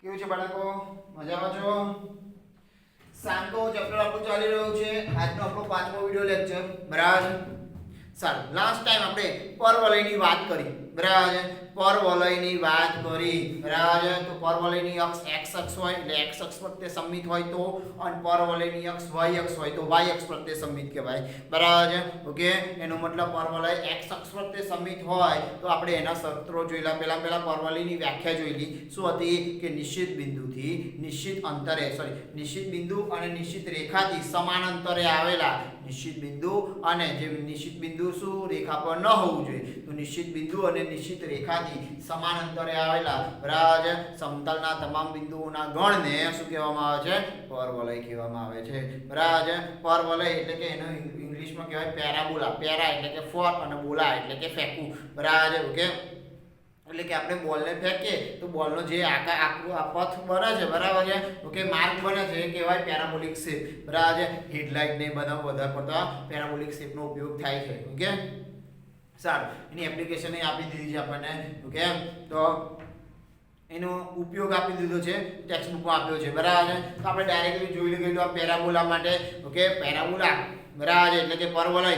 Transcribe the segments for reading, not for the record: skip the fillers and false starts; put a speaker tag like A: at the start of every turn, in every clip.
A: કેવું છે બાળકો? મજામાં છો? શાંતો ચેપ્ટર આપણું ચાલી રહ્યું છે. આજનો આપણો 5મો વિડિયો લેક્ચર. બરાબર. સારું, લાસ્ટ ટાઈમ આપણે પરવલયની વાત કરી. બરાબર. પરવલયની વાત કરી. બરાબર. તો પરવલયની અક્ષ x અક્ષ હોય એટલે x અક્ષ પ્રત્યે સમમિત હોય તો, અને પરવલયની અક્ષ y અક્ષ હોય તો y અક્ષ પ્રત્યે સમમિત કહેવાય. બરાબર. ઓકે, એનો મતલબ પરવલય x અક્ષ પ્રત્યે સમમિત હોય તો આપણે એના સૂત્રો જોઈલા. પહેલા પરવલયની વ્યાખ્યા જોઈલી. શું હતી? કે નિશ્ચિત બિંદુથી નિશ્ચિત અંતરે નિશ્ચિત બિંદુ અને નિશ્ચિત રેખાથી સમાન અંતરે આવેલા નિશ્ચિત બિંદુ અને જે નિશ્ચિત બિંદુ શું રેખા પર ન હોવું જોઈએ, તો નિશ્ચિત બિંદુ અને નિશ્ચિત રેખાથી સમાન અંતરે આવેલા બરાબર સમતલના તમામ બિંદુઓના ગણને શું કહેવામાં આવે છે? પરવલય કહેવામાં આવે છે. બરાબર. પરવલય એટલે કે એનો ઇંગ્લિશમાં કહેવાય પેરાબોલા. પેરા એટલે કે ફોર અને બોલા એટલે કે ફેંકવું. બરાબર. ઓકે, એટલે કે આપણે બોલને ફેંકીએ તો બોલનો જે પથ બને છે, બરાબર છે, ઓકે, માર્ક બને છે એ કહેવાય પેરાબોલિક શેપ. બરાબર છે. હેડલાઇટ ને બધા વધારે પડતા પેરાબોલિક શેપનો ઉપયોગ થાય છે. ઓકે, સારું, એની એપ્લિકેશન આપી દીધી છે આપણને. ઓકે, તો એનો ઉપયોગ આપી દીધો છે, ટેક્સ્ટ બુકમાં આપ્યો છે. બરાબર છે. તો આપણે ડાયરેક્ટલી જોઈ લઈશું આ પેરાબોલા માટે. ઓકે, પેરાબોલા બરાબર એટલે કે પરવલય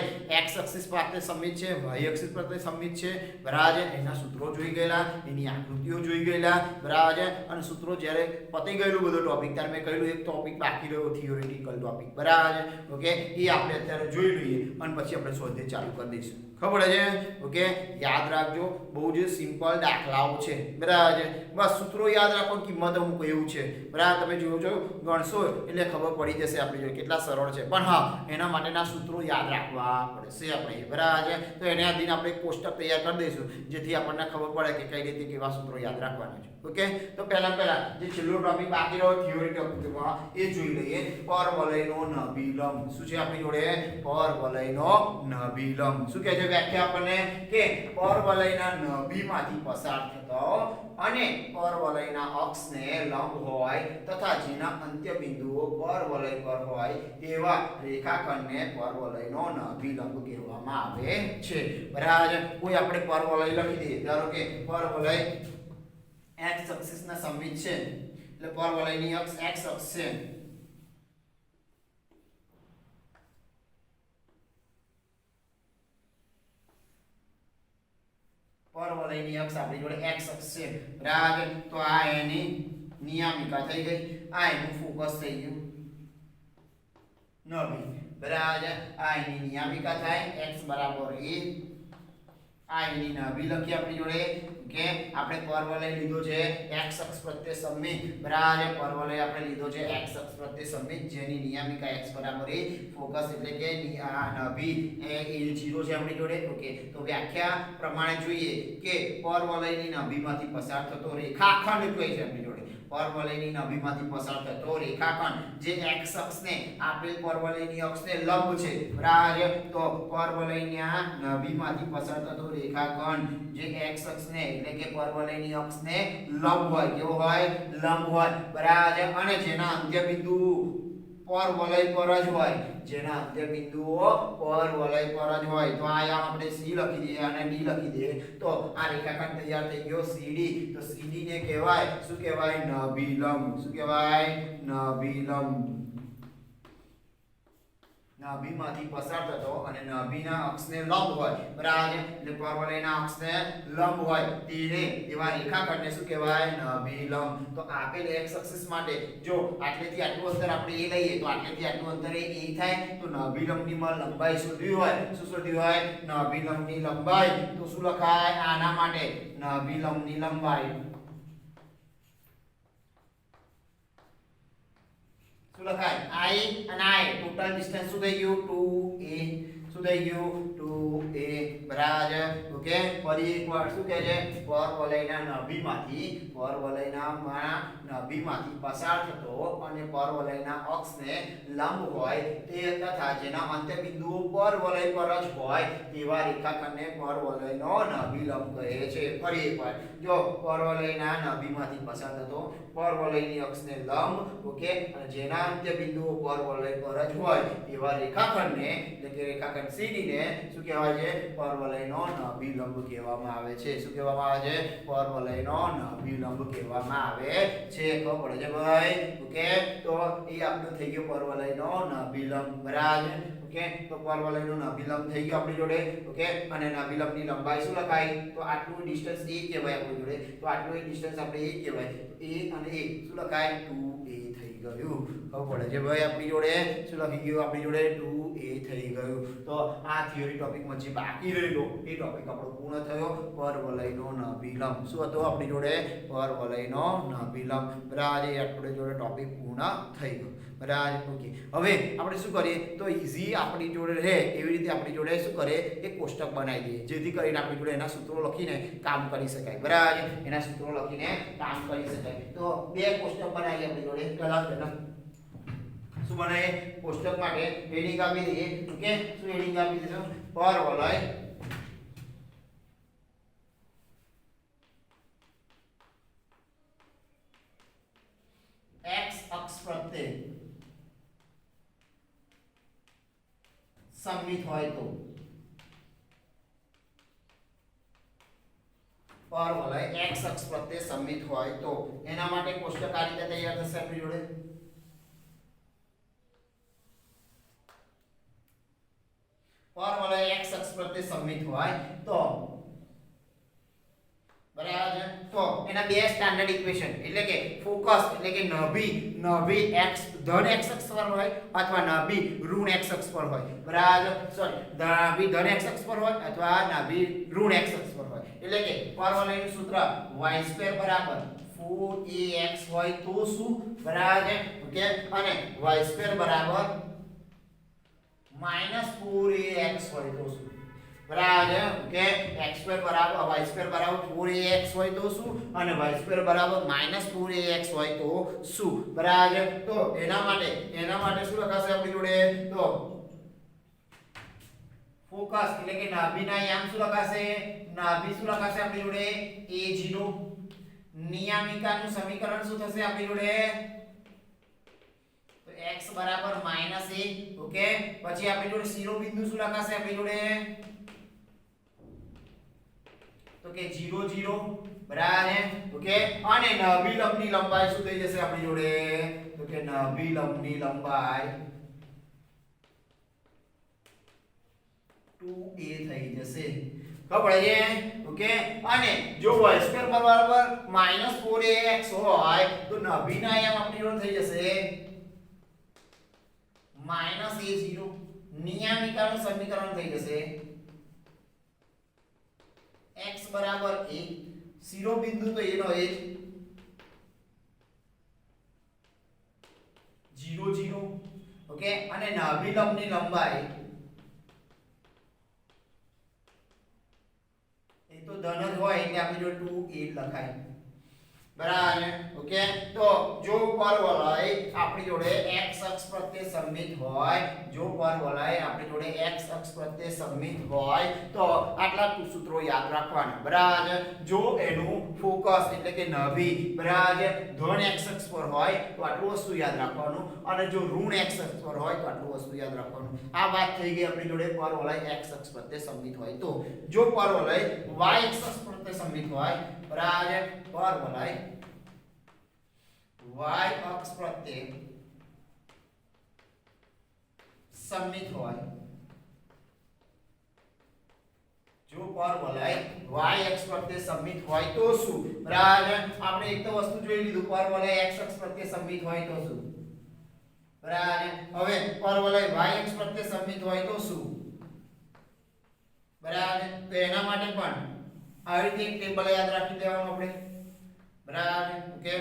A: x અક્ષિસ પાસે સમમિત છે, y અક્ષિસ પાસે સમમિત છે. બરાબર. એના સૂત્રો જોઈ ગયેલા, એની આકૃતિઓ જોઈ ગયેલા. બરાબર. અને સૂત્રો જ્યારે પતી ગયેલું બધો ટોપિક ત્યારે મેં કહ્યું એક ટોપિક બાકી રહ્યો, થિયોરેટિકલ ટોપિક. બરાબર. ઓકે, એ આપણે અત્યારે જોઈ લઈએ અને પછી આપણે સ્વાધ્યાય ચાલુ કરી દઈશું. ખબર છે? ઓકે, યાદ રાખજો, બહુ જ સિમ્પલ દાખલાઓ છે. બરાબર. બસ સૂત્રો યાદ રાખો, કિંમતો મૂકો, એવું છે. બરાબર. તમે જોજો, ગણશો એટલે ખબર પડી જશે આપણે જો કેટલા સરળ છે. પણ હા, એના માટેના સૂત્રો યાદ રાખવા પડશે આપણે. બરાબર. તો એને આધીન આપણે એક કોષ્ટક તૈયાર કરી દઈશું જેથી આપણને ખબર પડે કે કઈ રીતે કેવા સૂત્રો યાદ રાખવાના છે. ઓકે, તો પહેલા જે છેલ્લો ટોપિક બાકી રહ્યો થિયોરી ટોપિકમાં એ જોઈ લઈએ. પરવલયનો નભિલંબ. શું છે આપણી જોડે? પરવલયનો નભિલંબ. શું કહે છે વ્યાખ્યા આપણને? કે પરવલયના નભીમાંથી પસાર થતો અને પરવલયના અક્ષને લંબ હોય તથા જેના અંત્ય બિંદુઓ પરવલય પર હોય તેવા રેખાખંડને પરવલયનો નભિલંબ કહેવામાં આવે છે. બરાબર. કોઈ આપણે પરવલય લખી દઈએ. ધારો કે પરવલય x અક્ષિસના સમમિત છે એટલે પરવલયની અક્ષ x અક્ષ છે. પરવલયની અક્ષ આપણી જોડે x અક્ષ છે. બરાબર. તો આ એની નિયામિકા થઈ ગઈ, આ એનું ફોકસ થઈ ગયું નભી. બરાબર. આ એની નિયામિકા થાય x બરાબર a. આ એની નભી લખી આપણી જોડે કે આપણે પરવલય લીધો છે x અક્ષ પ્રત્યે સમમિત. બરાબર. પરવલય આપણે લીધો છે x અક્ષ પ્રત્યે સમમિત જેની નિયામિકા x બરાબર a, ફોકસ એટલે કે આ નભી એ a0 છે આપણી જોડે. ઓકે, તો વ્યાખ્યા પ્રમાણે જોઈએ કે પરવલયની નભીમાંથી પસાર થતો રેખાખંડ કઈ છે આપણી જોડે? પરવલયની નભીમાંથી પસાર થતો રેખાખંડ જે x અક્ષને આપેલ પરવલયની અક્ષને લંબ છે. બરાબર. તો પરવલયના નભીમાંથી પસાર થતો રેખાખંડ જે x અક્ષને એટલે કે પરવલયની અક્ષને લંબ હોય. કેવો હોય? લંબ હોય. બરાબર. અને જેના અંત્ય બિંદુ પરવલય પર જ હોય, જેના અંત્ય બિંદુઓ પરવલય પર જ હોય. તો આ આપણે c લખી દઈએ અને d લખી દઈએ તો આ રેખાખંડ તૈયાર થઈ ગયો cd. તો cd ને કહેવાય શું કહેવાય? નભિલંબ. શું કહેવાય? નભિલંબ. નભીમાંથી પસાર થતો અને નભીના અક્ષને લંબ હોય. બરાબર. એટલે પરવલયના અક્ષને લંબ હોય તેને એવા રેખાખંડને શું કહેવાય? નભિલંબ. તો આપેલ x અક્ષિસ માટે જો આટલેથી આટલું અંતર આપણે a લઈએ તો આટલેથી આટલું અંતર એ a થાય. તો નભિલંબની લંબાઈ શોધવી હોય, શું શોધવી હોય? નભિલંબની લંબાઈ. તો શું લખાય આના માટે? નભિલંબની લંબાઈ. શું લખાય? I અને I ટોટલ ડિસ્ટન્સ શું થઈ ગયું? 2a. શું થઈ ગયું? 2a. બરાબર. ઓકે, ફરી એકવાર શું કહે છે? પરવલયના નભીમાંથી પસાર થતો અને પરવલયના અક્ષને લંબ હોય તે તથા જેના અંત્ય બિંદુઓ પરવલય પર જ હોય તેવા રેખાખંડને પરવલયનો નભિલંબ કહે છે. ફરી એકવાર જો પરવલયના નભીમાંથી પસાર થતો પરવલયની અક્ષને લંબ, ઓકે, અને જેના અંત્ય બિંદુઓ પરવલય પર જ હોય એવા રેખાખંડને એટલે કે રેખાખંડ CD ને શું કહેવાય છે પરવલયનો નભિલંબ કહેવામાં આવે છે શું કહેવામાં આવે છે પરવલયનો નભિલંબ કહેવામાં આવે છે ખબર પડે છે ભાઈ ઓકે તો એ આપણું થઈ ગયો પરવલયનો નભિલંબ બરાબર ઓકે તો પરવલયનો નભિલંબ થઈ ગયો આપણી જોડે ઓકે અને નભિલંબની લંબાઈ શું લખાય તો આટલું ડિસ્ટન્સ a કહેવાય આપણી જોડે તો આટલું ડિસ્ટન્સ આપણે a કહેવાય a અને a શું લખાય 2a થઈ ગયું ખબર પડે છે ભાઈ આપણી જોડે શું લખી ગયું આપણી જોડે 2a થઈ ગયું તો આ થિયરી ટોપિકમાં જે બાકી રહેલો એ ટોપિક આપણો પૂર્ણ થયો પરવલયનો નભિલંબ શું હતો આપણી જોડે પરવલયનો નભિલંબ બરાબર આપણી જોડે ટોપિક પૂર્ણ થઈ ગયો બરાબર ઓકે હવે આપણે શું કરીએ તો ઈઝી આપણી જોડે રહે એવી રીતે આપણી જોડે શું કરે એક કોષ્ટક બનાવી દઈએ જેથી કરીને આપણી જોડે એના સૂત્રો લખીને કામ કરી શકાય બરાબર એના સૂત્રો લખીને કામ કરી શકાય તો બે કોષ્ટક બનાવીએ આપણી જોડે પહેલા શું બનાવીએ કોષ્ટક માટે હેડિંગ આપી દઈએ ઓકે શું હેડિંગ આપી દઈશું પરવલય x અક્ષ પ્રત્યે સમમિત હોય તો પરવલય x અક્ષ પ્રત્યે સમમિત હોય તો એના માટે કોષ્ટક આ રીતે તૈયાર થશે આપણી જોડે પરવલય x અક્ષ પ્રત્યે સમમિત હોય તો બરાબર છે તો એના બે સ્ટાન્ડર્ડ ઇક્વેશન એટલે કે ફોકસ એટલે કે નભી x ધન x અક્ષ પર હોય અથવા નભી ઋણ x અક્ષ પર હોય બરાબર સોરી નભી ધન x અક્ષ પર હોય અથવા નભી ઋણ x અક્ષ પર હોય એટલે કે પરવલયનું સૂત્ર y² બરાબર 4ax હોય તો શું બરાબર ઓકે અને y² બરાબર -4ax હોય તો શું બરાબર ઓકે x² બરાબર y² બરાબર 4ax હોય તો શું અને y² બરાબર -4ax હોય તો શું બરાબર તો એના માટે શું લખાશે આપણી જોડે તો ફોકસ એટલે કે નાભીના યામ શું લખાશે નાભી શું લખાશે આપણી જોડે a0 નિયામિકાનું સમીકરણ શું થશે આપણી જોડે તો x બરાબર -a ઓકે પછી આપણી જોડે શિરોબિંદુ શું લખાશે આપણી જોડે તો કે 0 0 બરાબર ઓકે અને નભિલંબની લંબાઈ શું થઈ જશે આપણી જોડે તો કે નભિલંબની લંબાઈ 2a થઈ જશે ખબર છે ઓકે અને જો y² બરાબર -4ax હોય તો નભીના યામ આપણી જોડે થઈ જશે -a0 નિયામિકાનું સમીકરણ થઈ જશે x બરાબર 1 શિરોબિંદુ તો એનો એ જ 0 0 ઓકે અને નાભિલંબની લંબાઈ એ તો ધન જ હોય એટલે આપણે જો 2a લખાય બરાબર ઓકે તો જો પરવલય આપણી જોડે x અક્ષ પ્રત્યે સમમિત હોય જો પરવલય આપણી જોડે x અક્ષ પ્રત્યે સમમિત હોય તો આટલા સૂત્રો યાદ રાખવાના બરાબર જો એનું ફોકસ એટલે કે નભી બરાબર ધન x અક્ષ પર હોય તો આટલું વસ્તુ યાદ રાખવાનું અને જો ઋણ x અક્ષ પર હોય તો આટલું વસ્તુ યાદ રાખવાનું આ વાત થઈ ગઈ આપણી જોડે પરવલય x અક્ષ પ્રત્યે સમમિત હોય તો જો પરવલય y અક્ષ પ્રત્યે સમમિત હોય બરાબર પરવલય y અક્ષ પ્રત્યે સમમિત હોય જો પરવલય y અક્ષ પ્રત્યે સમમિત હોય તો શું બરાબર આપણે એક તો વસ્તુ જોઈ લીધું પરવલય x અક્ષ પ્રત્યે સમમિત હોય તો શું બરાબર હવે પરવલય y અક્ષ પ્રત્યે સમમિત હોય તો શું બરાબર તો એના માટે પણ આવી રીતે એક ટેબલ યાદ રાખી દેવાનું આપણે બરાબર ઓકે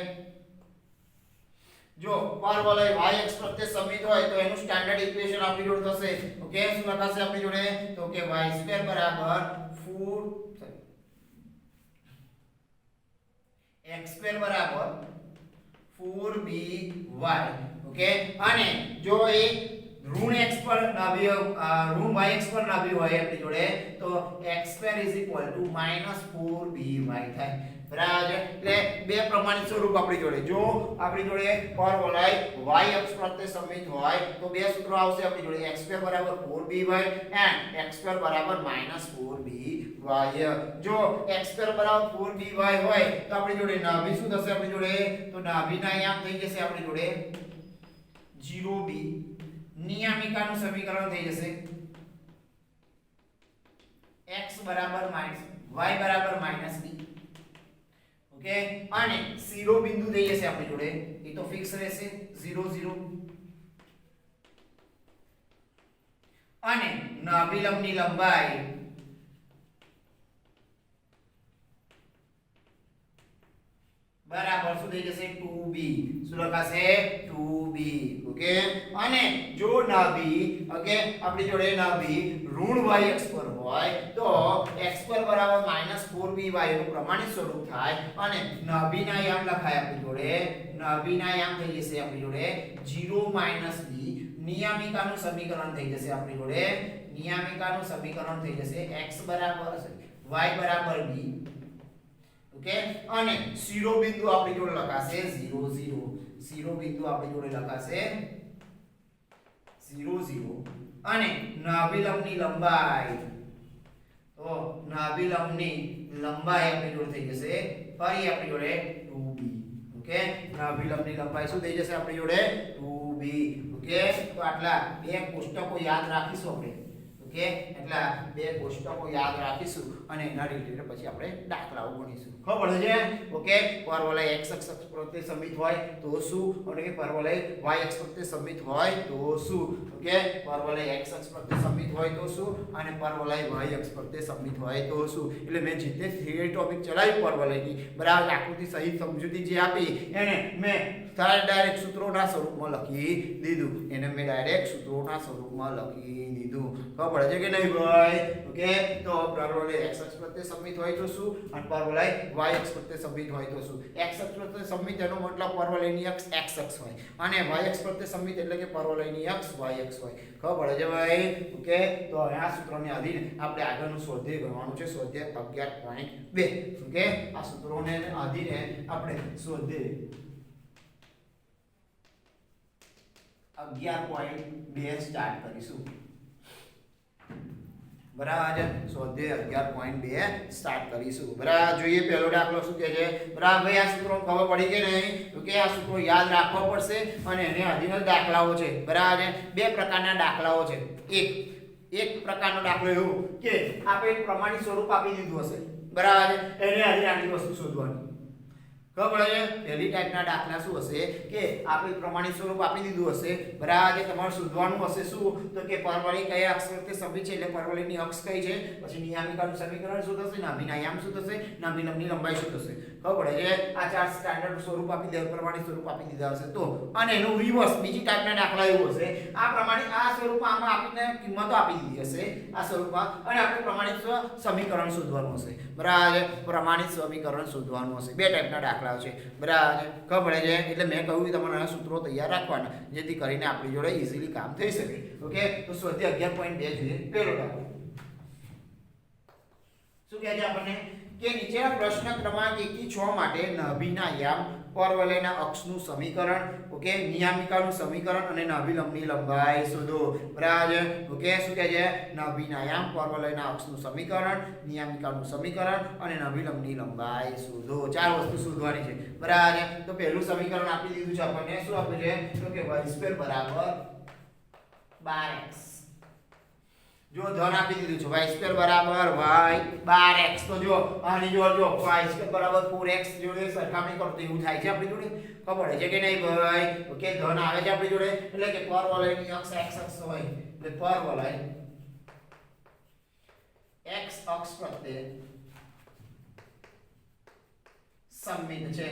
A: જો પરવલય y અક્ષ પ્રત્યે સમમિત હોય તો એનું સ્ટાન્ડર્ડ ઇક્વેશન આપણી જોડે થશે ઓકે શું લખાશે આપણી જોડે તો કે y² બરાબર 4 x² બરાબર 4by ઓકે અને જો એ ઋણ x પર નાભી ઋણ y x પર નાભી હોય આપણી જોડે તો x² = -4by થાય બરાબર છે એટલે બે પ્રમાણિત સ્વરૂપ આપણી જોડે જો આપણી જોડે પરવલય y અક્ષ પ્રત્યે સમમિત હોય તો બે સૂત્રો આવશે આપણી જોડે x² = 4by and x² = -4by જો x² = 4by હોય તો આપણી જોડે નાભી શું થશે આપણી જોડે તો નાભીના આયામ થઈ જશે આપણી જોડે 0b નિયામિકાનું સમીકરણ થઈ જશે x બરાબર y બરાબર -b ઓકે અને શિરોબિંદુ થઈ જશે આપણી જોડે એ તો ફિક્સ રહેશે 0 0 અને નાભિલંબની લંબાઈ બરાબર શું થઈ જશે 2b શું લખાશે 2b ઓકે અને જો નાભી ઓકે આપણી જોડે નાભી ઋણ y અક્ષ પર હોય તો x² = -4by નું પ્રમાણિત સ્વરૂપ થાય અને નાભીના યામ લખાય આપણી જોડે નાભીના યામ થઈ જશે આપણી જોડે 0 - b નિયામિકાનું સમીકરણ થઈ જશે આપણી જોડે નિયામિકાનું સમીકરણ થઈ જશે x બરાબર y બરાબર b ઓકે અને શિરોબિંદુ આપણી જોડે લખાશે 0 0 શિરોબિંદુ આપણી જોડે લખાશે 0 0 અને નાભિલંબની લંબાઈ તો નાભિલંબની લંબાઈ આપણી જોડે થઈ જશે ફરી આપણી જોડે 2b ઓકે નાભિલંબની લંબાઈ શું થઈ જશે આપણી જોડે 2b ઓકે તો આટલા બે કોષ્ટકો યાદ રાખીશું આપણે ઓકે એટલા બે કોષ્ટકો યાદ રાખીશું અને એના રિલેટેડ પછી આપણે દાખલાઓ ગણીશું ખબર છે ઓકે પરવલય x અક્ષ પ્રત્યે સમમિત હોય તો શું અને પરવલય y અક્ષ પ્રત્યે સમમિત હોય તો શું ઓકે પરવલય x અક્ષ પ્રત્યે સમમિત હોય તો શું અને પરવલય y અક્ષ પ્રત્યે સમમિત હોય તો શું એટલે મેં જે થિયરી ટોપિક ચલાવ્યું પરવલયની બરાબર આકૃતિ સહિત સમજૂતી જે આપી એને મેં ડાયરેક્ટ સૂત્રોના સ્વરૂપમાં લખી દીધું એને મેં ડાયરેક્ટ સૂત્રોના સ્વરૂપમાં લખી દીધું ખબર છે કે નહીં ભાઈ ઓકે તો પરવલય x અક્ષ પ્રત્યે સમમિત હોય તો શું અને પરવલય y અક્ષ પ્રત્યે સમમિત હોય તો શું x અક્ષ પ્રત્યે સમમિત એનો મતલબ પરવલયની અક્ષ x અક્ષ હોય અને y અક્ષ પ્રત્યે સમમિત એટલે કે પરવલયની અક્ષ y અક્ષ હોય ખબર છે ભાઈ ઓકે તો આ સૂત્રોને આધીન આપણે આગળનું સ્વાધ્યાય ગણવાનું છે સ્વાધ્યાય 11.2 ઓકે આ સૂત્રોને આધીને આપણે સ્વાધ્યાય 11.2 સ્ટાર્ટ કરીશું બરાબર સ્વાધ્યાય 11.2 સ્ટાર્ટ કરીશું બરાબર જોઈએ પહેલો દાખલો શું કહે છે બરાબર ભાઈ આ સૂત્રો ખબર પડી કે નહીં તો કે આ સૂત્રો યાદ રાખવા પડશે અને એને આધીન દાખલાઓ છે બરાબર બે પ્રકારના દાખલાઓ છે એક પ્રકારનો દાખલો એવો કે આપણે એક પ્રમાણિત સ્વરૂપ આપી દીધું હશે બરાબર એને આધીન આટલી વસ્તુ શોધવાની ખબર છે પહેલી ટાઈપના દાખલા શું હશે કે આપણે પ્રમાણિત સ્વરૂપ આપી દીધું હશે બરાબર તમારે શોધવાનું હશે શું તો કે પરવલય કયા અક્ષ પ્રત્યે સમમિત છે એટલે પરવલયની અક્ષ કઈ છે પછી નિયામિકાનું સમીકરણ શું થશે નાભીના આયામ શું થશે નાભિલંબની લંબાઈ શું થશે ખબર છે આ ચાર સ્ટાન્ડર્ડ સ્વરૂપ આપી દીધા પ્રમાણિત સ્વરૂપ આપી દીધા હશે તો અને એનું રિવર્સ બીજી ટાઈપના દાખલા એવું હશે આ પ્રમાણિત આ સ્વરૂપમાં આમાં આપીને કિંમતો આપી દીધી હશે આ સ્વરૂપમાં અને આપણે પ્રમાણિત સમીકરણ શોધવાનું હશે બરાબર પ્રમાણિત સમીકરણ શોધવાનું હશે બે ટાઈપના દાખલા છે બરાબર ખબર છે એટલે મેં કહ્યું તમારે આ સૂત્રો તૈયાર રાખવાના જેથી કરીને આપણી જોડે ઈઝીલી કામ થઈ શકે ઓકે તો સ્વાધ્યાય 11.2 જોઈએ પહેલો દાખલો શું કહે છે આપણને કે નીચેના પ્રશ્ન ક્રમાંક 1 થી 6 માટે નાભીના યામ પરવલયના અક્ષનું સમીકરણ ઓકે નિયામિકાનું સમીકરણ અને નાભિલંબની લંબાઈ શોધો બરાબર ઓકે શું કહે છે નાભીના યામ પરવલયના અક્ષનું સમીકરણ નિયામિકાનું સમીકરણ અને નાભિલંબની લંબાઈ શોધો ચાર વસ્તુ શોધવાની છે બરાબર તો પહેલું સમીકરણ આપી દીધું છે આપણને શું આપ્યું છે તો કે y² બરાબર 12x જો ધન આપી દીધું છે y² બરાબર y 12x તો જો આની જોડે જો y² બરાબર 4x જોડે સરખામણી કરો તો એવું થાય છે આપણી જોડે ખબર છે કે નહીં ભાઈ ઓકે ધન આવે છે આપણી જોડે એટલે કે પરવલયની અક્ષ x અક્ષ હોય એટલે પરવલય x અક્ષ પ્રત્યે સમમિત છે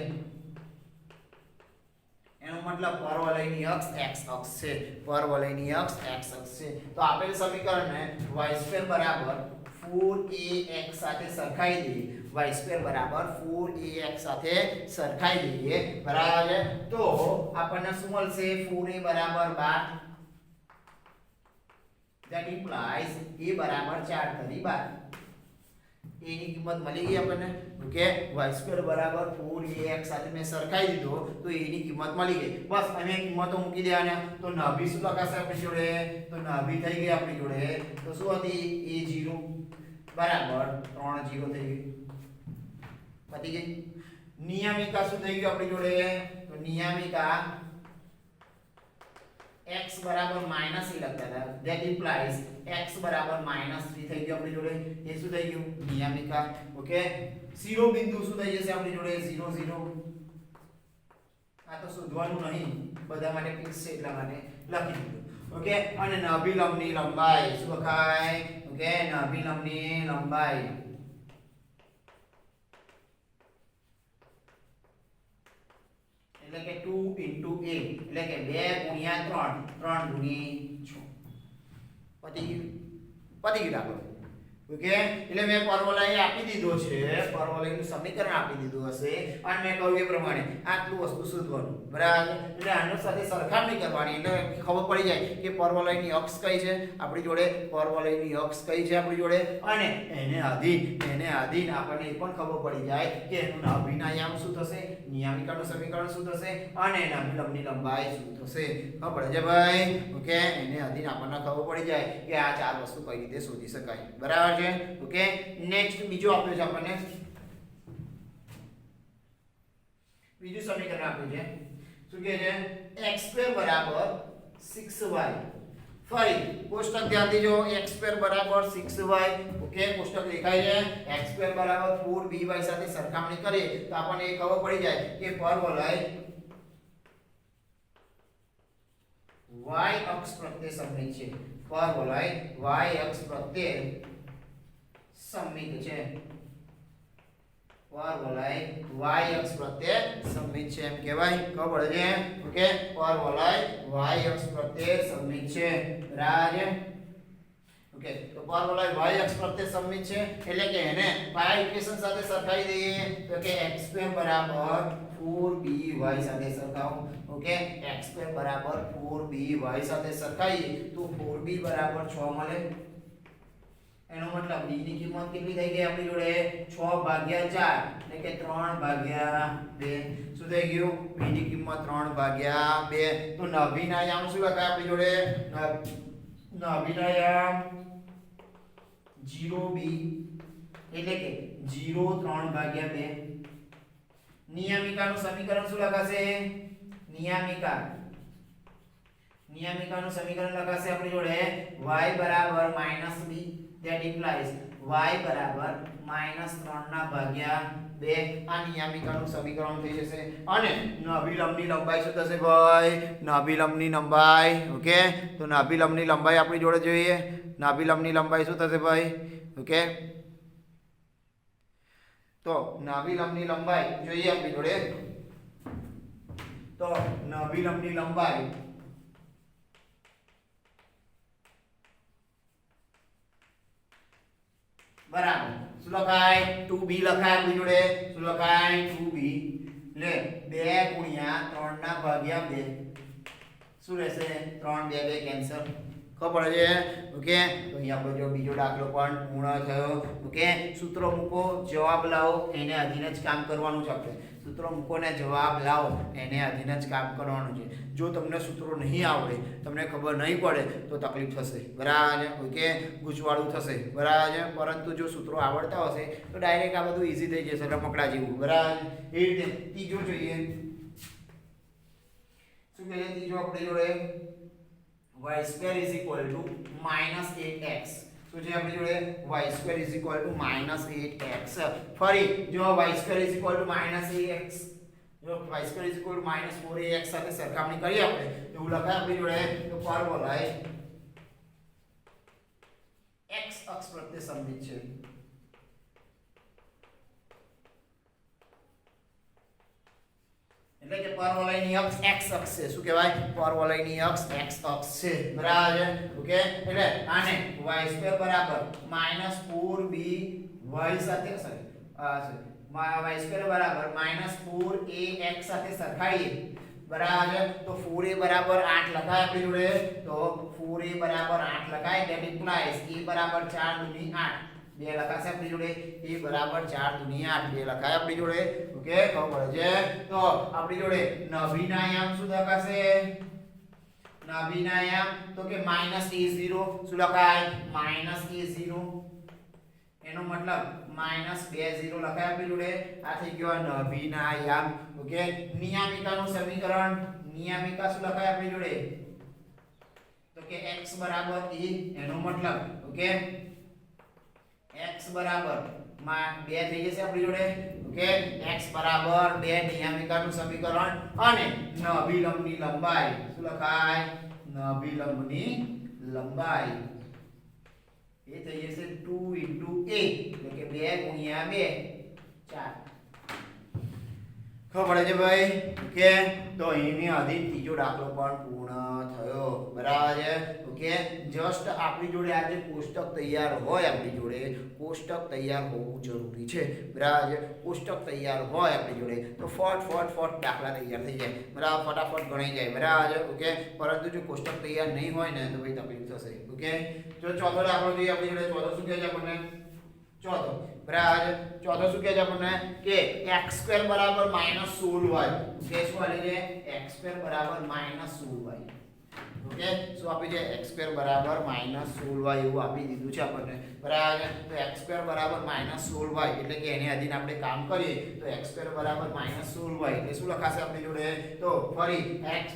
A: એનો મતલબ પરવલયની અક્ષ x અક્ષ છે પરવલયની અક્ષ x અક્ષ છે તો આપેલ સમીકરણને y² બરાબર 4ax સાથે સરખાઈ દઈએ y² બરાબર 4ax સાથે સરખાઈ દઈએ બરાબર તો આપણને શું મળશે 4a બરાબર 12 that implies a બરાબર 4 તરી 12 a ની કિંમત મળી ગઈ આપણને ઓકે y² બરાબર 4ax સાથે મેં સરખાઈ દીધો તો a ની કિંમત મળી ગઈ બસ અમે કિંમતો મૂકી દેવાના તો નાભી શું લખાશે આપણી જોડે તો નાભી થઈ ગઈ આપણી જોડે તો શું હતી a0 બરાબર 3 0 થઈ ગઈ પતી ગઈ નિયમિકા શું થઈ ગયું આપણી જોડે તો નિયમિકા x બરાબર -a લખતા હતા that implies x બરાબર -3 થઈ ગયું આપણી જોડે એ શું થઈ ગયું નિયમિકા ઓકે શિરોબિંદુ શું થઈ જશે આપણી જોડે 0 0 આ તો શોધવાનું નહીં બધા માટે ફિક્સ છે એટલા માટે લખી દીધું ઓકે અને નાભિલંબની લંબાઈ શું લખાય ઓકે નાભિલંબની લંબાઈ એટલે કે 2 * a એટલે કે 2 * 3 3 * 6 પતી ગયું આપણે ઓકે એટલે મેં પરવલય આપી દીધો છે પરવલયનું સમીકરણ આપી દીધું હશે અને મેં કહ્યું એ પ્રમાણે આટલું વસ્તુ શોધવાનું બરાબર એટલે આનો સાથે સરખામણી કરવાની એટલે ખબર પડી જાય કે પરવલયની અક્ષ કઈ છે આપણી જોડે પરવલયની અક્ષ કઈ છે આપણી જોડે અને એને આધીન આપણને એ પણ ખબર પડી જાય કે એનું નાભિનાયામ શું થશે નિયમિકાનું સમીકરણ શું થશે અને નાભિલંબની લંબાઈ શું થશે ખબર પડે છે ભાઈ ઓકે એને આધીન આપણને ખબર પડી જાય કે આ ચાર વસ્તુ કઈ રીતે શોધી શકાય બરાબર છે ઓકે નેક્સ્ટ બીજો આપ્યો છે આપણને બીજું સમીકરણ આપ્યું છે શું કહે છે x² બરાબર 6y ફરી કોષ્ટક ધ્યાનથી જો x² બરાબર 6y ઓકે કોષ્ટક દેખાય છે x² બરાબર 4by સાથે સરખામણી કરીએ તો આપણને એ ખબર પડી જાય કે પરવલય y અક્ષ પ્રત્યે સમમિત છે પરવલય y અક્ષ પ્રત્યે સમમિત છે પરવલય y અક્ષ પ્રત્યે સમમિત છે એમ કહેવાય ખબર છે ઓકે પરવલય y અક્ષ પ્રત્યે સમમિત છે બરાબર ઓકે તો પરવલય y અક્ષ પ્રત્યે સમમિત છે એટલે કે એને y ઇક્વેશન સાથે સરખાવી દઈએ તો કે x² બરાબર 4by સાથે સરખાવો ઓકે x² બરાબર 4by સાથે સરખાઈએ તો 4b બરાબર 6 મળે એનો મતલબ b ની કિંમત કેટલી થઈ ગઈ આપણી જોડે 6/4 એટલે કે 3/2 શું થઈ ગયું b ની કિંમત 3/2 તો નાભિનાયામ શું લખાય આપણી જોડે નાભિનાયામ 0b એટલે કે 0 3/2 નિયમિકાનું સમીકરણ શું લખાશે નિયમિકાનું સમીકરણ લખાશે આપણી જોડે y બરાબર -b that implies y બરાબર -3/2 આ નિયમિકાનું સમીકરણ થઈ જશે અને નાભિલંબની લંબાઈ શું થશે ભાઈ નાભિલંબની લંબાઈ ઓકે તો નાભિલંબની લંબાઈ આપણી જોડે જોઈએ નાભિલંબની લંબાઈ શું થશે ભાઈ ઓકે તો નાભિલંબની લંબાઈ જોઈએ આપણી જોડે તો નાભિલંબની લંબાઈ બરાબર શું લખાય 2b લખાય આપણી જોડે શું લખાય 2b લે 2 * 3/2 શું રહેશે 3 2 કેન્સલ ખબર છે ઓકે તો અહીં આપણો જો બીજો દાખલો પણ પૂર્ણ થયો ઓકે સૂત્રો મૂકો જવાબ લાવો એને આધીન જ કામ કરવાનું છે આપણે સૂત્રો મૂકો ને જવાબ લાવો એને આધીન જ કામ કરવાનું છે જો તમને સૂત્રો નહીં આવડે તમને ખબર નહીં પડે તો તકલીફ થશે બરાબર ઓકે ગૂંચવાડું થશે બરાબર પરંતુ જો સૂત્રો આવડતા હશે તો ડાયરેક્ટ આ બધું ઈઝી થઈ જશે રમકડા જેવું બરાબર એ રીતે ત્રીજો જોઈએ શું કહે છે ત્રીજો આપણે જોડે y² = -8x તો જે આપણી જોડે y² = -8x ફરી જો y² = -8x જો y² = -4ax સાથે સરખામણી કરીએ આપણે એવું લખાય આપણી જોડે તો પરવલય x અક્ષ પ્રત્યે સમમિત છે એટલે કે પરવલયની અક્ષ x અક્ષ છે શું કહેવાય પરવલયની અક્ષ x અક્ષ છે બરાબર ઓકે એટલે આને y² બરાબર -4by સાથે સોરી y² બરાબર -4ax સાથે સરખાઈએ બરાબર તો 4a બરાબર 8 લખાય આપણી જોડે તો 4a બરાબર 8 લખાય that implies a બરાબર 4 * 8 2 લખાશે આપણી જોડે a બરાબર 4 દુનિયા 8 2 લખાય આપણી જોડે ઓકે ખબર પડે છે તો આપણી જોડે નભીના યામ શું લખાશે નભીના યામ તો કે -a0 શું લખાય -a0 એનો મતલબ -2 0 લખાય આપણી જોડે આ થઈ ગયો નભીના યામ ઓકે નિયામિકાનું સમીકરણ નિયામિકા શું લખાય આપણી જોડે તો કે x બરાબર e એનો મતલબ ઓકે x બરાબર 2 થઈ જશે આપણી જોડે ઓકે x બરાબર 2 નિયામિકાનું સમીકરણ અને નભીલંબની લંબાઈ શું લખાય નભીલંબની લંબાઈ એ થઈ જશે 2 * a એટલે કે 2 * 2 4 ખબર પડે છે ભાઈ ઓકે તો અહીંની આધી ત્રીજો દાખલો પણ પૂર્ણ થયો બરાબર છે ઓકે જસ્ટ આપણી જોડે આ જે કોષ્ટક તૈયાર હોય આપણી જોડે કોષ્ટક તૈયાર હોવું જરૂરી છે બરાબર છે કોષ્ટક તૈયાર હોય આપણી જોડે તો ફટ દાખલા તૈયાર થઈ જાય બરાબર ફટાફટ ગણાઈ જાય બરાબર છે ઓકે પરંતુ જો કોષ્ટક તૈયાર નહીં હોય ને તો ભાઈ તકલીફ થશે ઓકે જો ચોથો દાખલો જોઈએ આપણી જોડે ચોથો શું કહે છે આપણને ચોથો બરાબર ચોથો શું કહે છે આપણને કે x² બરાબર -16y કે શું આલી છે x² બરાબર -16y ઓકે શું આપી છે x² બરાબર -16y એવું આપી દીધું છે આપણને બરાબર તો x² બરાબર -16y એટલે કે એની આધીન આપણે કામ કરીએ તો x² બરાબર -16y એટલે શું લખાશે આપણી જોડે તો ફરી x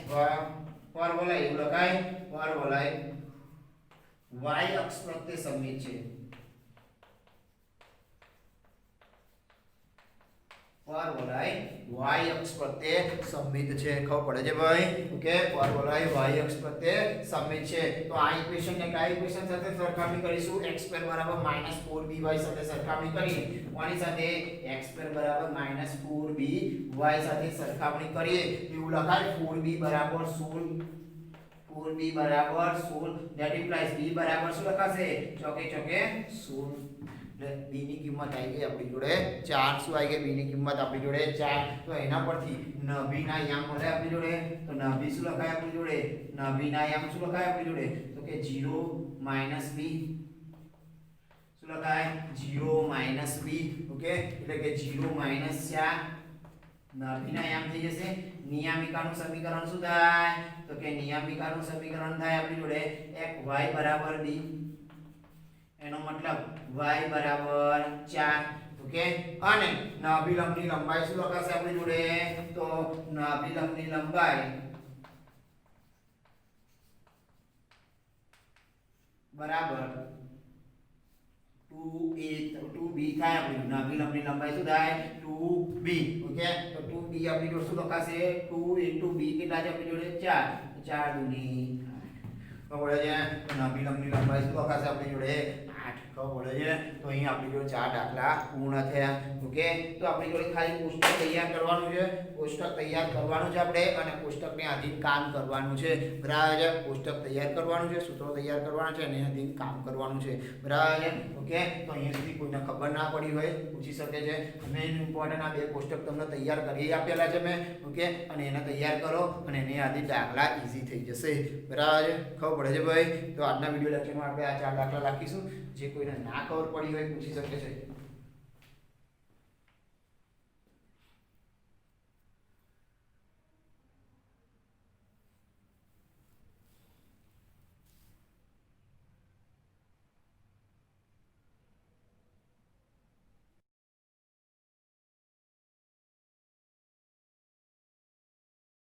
A: પર વલાય એવું લખાય પર વલાય y અક્ષ પ્રત્યે સમમિત છે પર વલાય y અક્ષ પ્રત્યે સમમિત છે ખબર પડે છે ભાઈ ઓકે પર વલાય y અક્ષ પ્રત્યે સમમિત છે તો આ ઇક્વેશન ને કઈ ઇક્વેશન સાથે સરખામણી કરીશું x² બરાબર -4by સાથે સરખામણી કરીએ કોની સાથે x² બરાબર -4by સાથે સરખામણી કરીએ એવું લખાય 4b બરાબર 16 4b બરાબર 16 that implies b બરાબર શું લખાશે ચોકે 16 એટલે b ની કિંમત આવી ગઈ આપણી જોડે 4 શું આવી ગઈ b ની કિંમત આપણી જોડે 4 તો એના પરથી નભીના યામ મળે આપણી જોડે તો નભી શું લખાય આપણી જોડે નભીના યામ શું લખાય આપણી જોડે તો કે 0 - b શું લખાય 0 - b ઓકે એટલે કે 0 - 4 નભીના યામ થઈ જશે નિયામિકાનું સમીકરણ શું થાય તો કે નિયામિકાનું સમીકરણ થાય આપણી જોડે y બરાબર b એનો મતલબ y બરાબર 4 ઓકે અને નાભિલંબની લંબાઈ શું લખાશે આપણી જોડે તો નાભિલંબની લંબાઈ બરાબર 2b થાય આપણી નાભિલંબની લંબાઈ શું થાય 2b ઓકે તો 2b આપણી જોડે શું લખાશે 2 * b કેટલા છે આપણી જોડે 4 4 દુની ખબર છે તો નાભિલંબની લંબાઈ શું લખાશે આપણી જોડે 8 ખબર છે તો અહીં આપણી જોડે 4 દાખલા પૂર્ણ થયા ઓકે તો આપણી જોડે ખાલી કોષ્ટક તૈયાર કરવાનું છે કોષ્ટક તૈયાર કરવાનું છે આપણે અને કોષ્ટકને આધીન કામ કરવાનું છે બરાબર છે કોષ્ટક તૈયાર કરવાનું છે સૂત્રો તૈયાર કરવાના છે અને આધીન કામ કરવાનું છે બરાબર છે ઓકે તો અહીંયા સુધી કોઈને ખબર ના પડી હોય પૂછી શકે છે મેઇન ઇમ્પોર્ટન્ટ આ બે કોષ્ટક તમને તૈયાર કરી આપેલા છે મેં ઓકે અને એને તૈયાર કરો અને એની આધીન દાખલા ઈઝી થઈ જશે બરાબર છે ખબર પડે છે ભાઈ તો આજના વિડિયો લેક્ચરમાં આપણે આ 4 દાખલા રાખીશું જે કોઈને ના ખબર પડી હોય પૂછી શકે છે